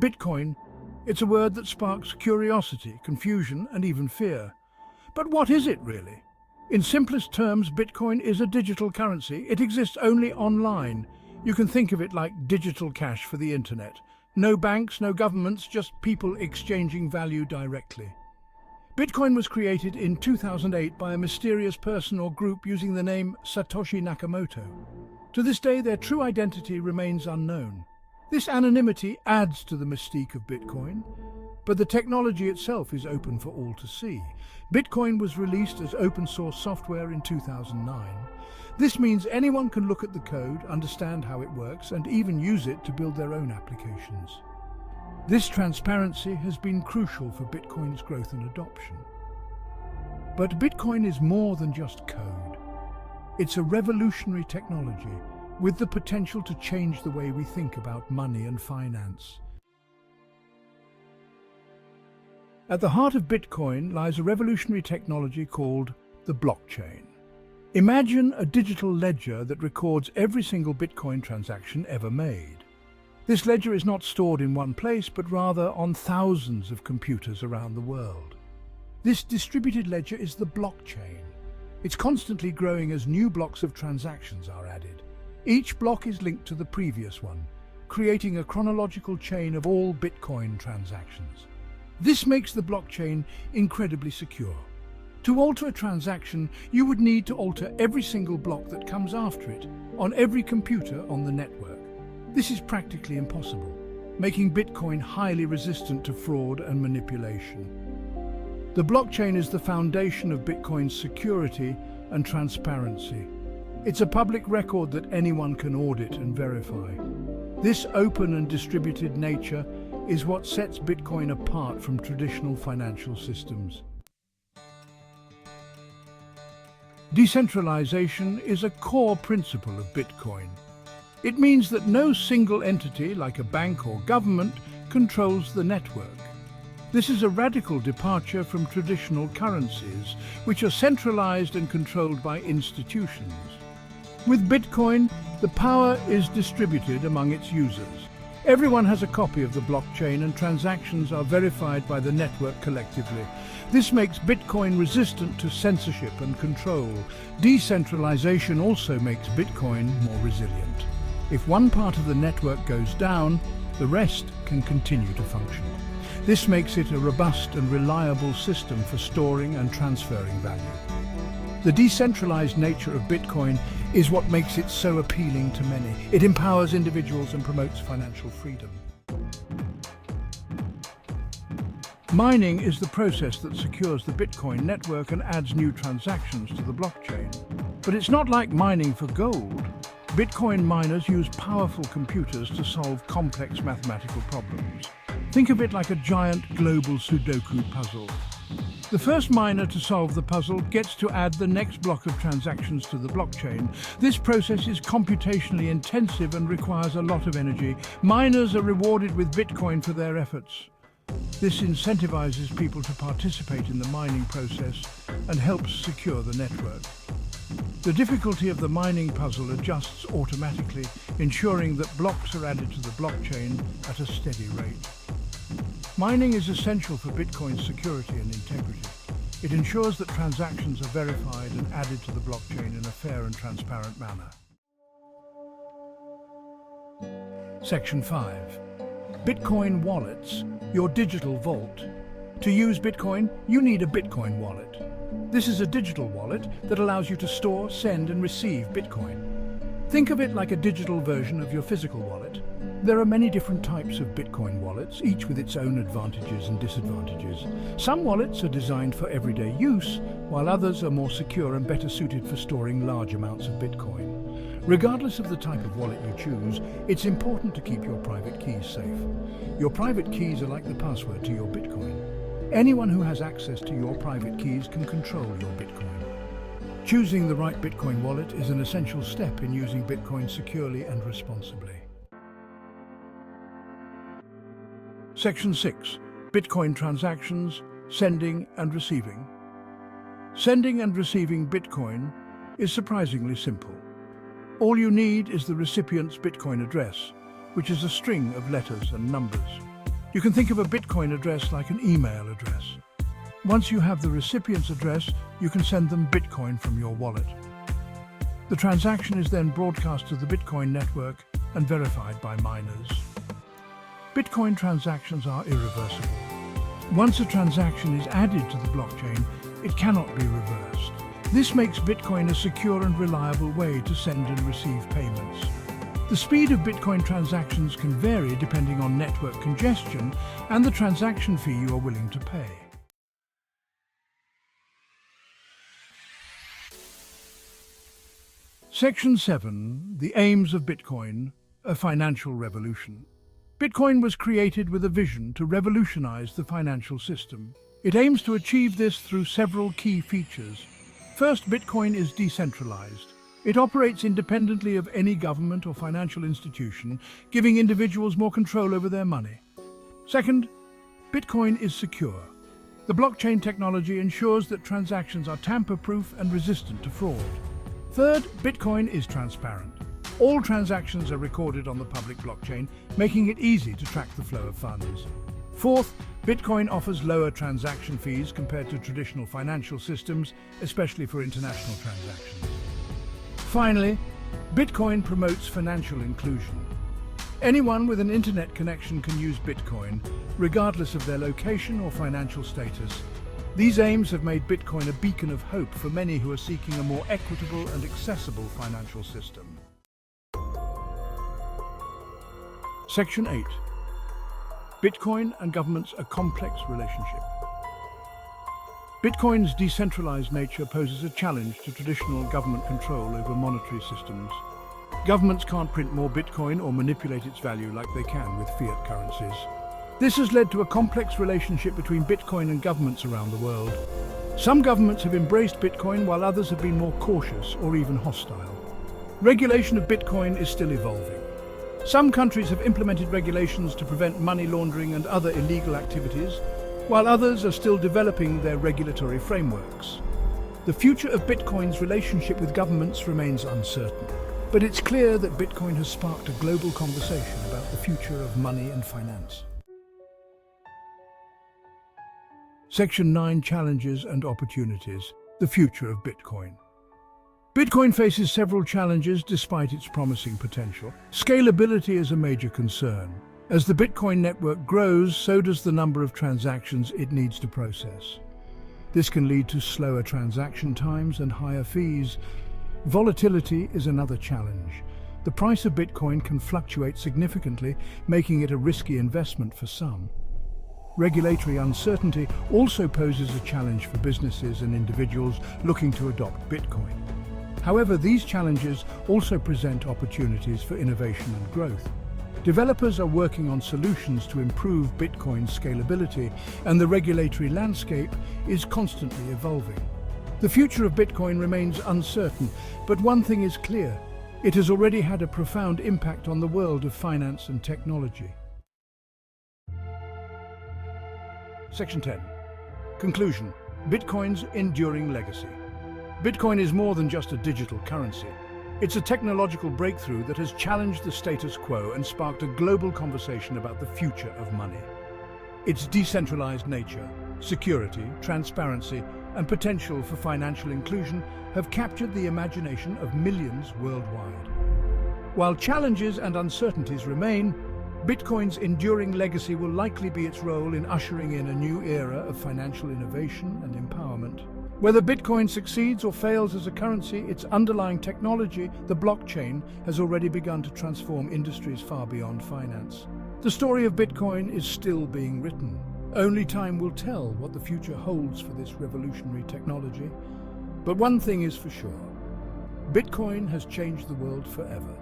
Bitcoin, it's a word that sparks curiosity, confusion, and even fear. But what is it really? In simplest terms, Bitcoin is a digital currency. It exists only online. You can think of it like digital cash for the internet. No banks, no governments, just people exchanging value directly. Bitcoin was created in 2008 by a mysterious person or group using the name Satoshi Nakamoto. To this day, their true identity remains unknown. This anonymity adds to the mystique of Bitcoin, but the technology itself is open for all to see. Bitcoin was released as open-source software in 2009. This means anyone can look at the code, understand how it works, and even use it to build their own applications. This transparency has been crucial for Bitcoin's growth and adoption. But Bitcoin is more than just code. It's a revolutionary technology with the potential to change the way we think about money and finance. At the heart of Bitcoin lies a revolutionary technology called the blockchain. Imagine a digital ledger that records every single Bitcoin transaction ever made. This ledger is not stored in one place, but rather on thousands of computers around the world. This distributed ledger is the blockchain. It's constantly growing as new blocks of transactions are added. Each block is linked to the previous one, creating a chronological chain of all Bitcoin transactions. This makes the blockchain incredibly secure. To alter a transaction, you would need to alter every single block that comes after it, on every computer on the network. This is practically impossible, making Bitcoin highly resistant to fraud and manipulation. The blockchain is the foundation of Bitcoin's security and transparency. It's a public record that anyone can audit and verify. This open and distributed nature is what sets Bitcoin apart from traditional financial systems. Decentralization is a core principle of Bitcoin. It means that no single entity, like a bank or government, controls the network. This is a radical departure from traditional currencies, which are centralized and controlled by institutions. With Bitcoin, the power is distributed among its users. Everyone has a copy of the blockchain and transactions are verified by the network collectively. This makes Bitcoin resistant to censorship and control. Decentralization also makes Bitcoin more resilient. If one part of the network goes down, the rest can continue to function. This makes it a robust and reliable system for storing and transferring value. The decentralized nature of Bitcoin is what makes it so appealing to many. It empowers individuals and promotes financial freedom. Mining is the process that secures the Bitcoin network and adds new transactions to the blockchain. But it's not like mining for gold. Bitcoin miners use powerful computers to solve complex mathematical problems. Think of it like a giant global Sudoku puzzle. The first miner to solve the puzzle gets to add the next block of transactions to the blockchain. This process is computationally intensive and requires a lot of energy. Miners are rewarded with Bitcoin for their efforts. This incentivizes people to participate in the mining process and helps secure the network. The difficulty of the mining puzzle adjusts automatically, ensuring that blocks are added to the blockchain at a steady rate. Mining is essential for Bitcoin's security and integrity. It ensures that transactions are verified and added to the blockchain in a fair and transparent manner. Section 5. Bitcoin wallets, your digital vault. To use Bitcoin, you need a Bitcoin wallet. This is a digital wallet that allows you to store, send, and receive Bitcoin. Think of it like a digital version of your physical wallet. There are many different types of Bitcoin wallets, each with its own advantages and disadvantages. Some wallets are designed for everyday use, while others are more secure and better suited for storing large amounts of Bitcoin. Regardless of the type of wallet you choose, it's important to keep your private keys safe. Your private keys are like the password to your Bitcoin. Anyone who has access to your private keys can control your Bitcoin. Choosing the right Bitcoin wallet is an essential step in using Bitcoin securely and responsibly. Section 6. Bitcoin transactions, sending and receiving. Sending and receiving Bitcoin is surprisingly simple. All you need is the recipient's Bitcoin address, which is a string of letters and numbers. You can think of a Bitcoin address like an email address. Once you have the recipient's address, you can send them Bitcoin from your wallet. The transaction is then broadcast to the Bitcoin network and verified by miners. Bitcoin transactions are irreversible. Once a transaction is added to the blockchain, it cannot be reversed. This makes Bitcoin a secure and reliable way to send and receive payments. The speed of Bitcoin transactions can vary depending on network congestion and the transaction fee you are willing to pay. Section 7. The aims of Bitcoin, a financial revolution. Bitcoin was created with a vision to revolutionize the financial system. It aims to achieve this through several key features. First, Bitcoin is decentralized. It operates independently of any government or financial institution, giving individuals more control over their money. Second, Bitcoin is secure. The blockchain technology ensures that transactions are tamper-proof and resistant to fraud. Third, Bitcoin is transparent. All transactions are recorded on the public blockchain, making it easy to track the flow of funds. Fourth, Bitcoin offers lower transaction fees compared to traditional financial systems, especially for international transactions. Finally, Bitcoin promotes financial inclusion. Anyone with an internet connection can use Bitcoin, regardless of their location or financial status. These aims have made Bitcoin a beacon of hope for many who are seeking a more equitable and accessible financial system. Section 8. Bitcoin and governments, a complex relationship. Bitcoin's decentralized nature poses a challenge to traditional government control over monetary systems. Governments can't print more Bitcoin or manipulate its value like they can with fiat currencies. This has led to a complex relationship between Bitcoin and governments around the world. Some governments have embraced Bitcoin while others have been more cautious or even hostile. Regulation of Bitcoin is still evolving. Some countries have implemented regulations to prevent money laundering and other illegal activities, while others are still developing their regulatory frameworks. The future of Bitcoin's relationship with governments remains uncertain, but it's clear that Bitcoin has sparked a global conversation about the future of money and finance. Section 9. Challenges and opportunities. The future of Bitcoin. Bitcoin faces several challenges despite its promising potential. Scalability is a major concern. As the Bitcoin network grows, so does the number of transactions it needs to process. This can lead to slower transaction times and higher fees. Volatility is another challenge. The price of Bitcoin can fluctuate significantly, making it a risky investment for some. Regulatory uncertainty also poses a challenge for businesses and individuals looking to adopt Bitcoin. However, these challenges also present opportunities for innovation and growth. Developers are working on solutions to improve Bitcoin's scalability, and the regulatory landscape is constantly evolving. The future of Bitcoin remains uncertain, but one thing is clear: it has already had a profound impact on the world of finance and technology. Section 10. Conclusion. Bitcoin's enduring legacy. Bitcoin is more than just a digital currency. It's a technological breakthrough that has challenged the status quo and sparked a global conversation about the future of money. Its decentralized nature, security, transparency, and potential for financial inclusion have captured the imagination of millions worldwide. While challenges and uncertainties remain, Bitcoin's enduring legacy will likely be its role in ushering in a new era of financial innovation and empowerment. Whether Bitcoin succeeds or fails as a currency, its underlying technology, the blockchain, has already begun to transform industries far beyond finance. The story of Bitcoin is still being written. Only time will tell what the future holds for this revolutionary technology. But one thing is for sure: Bitcoin has changed the world forever.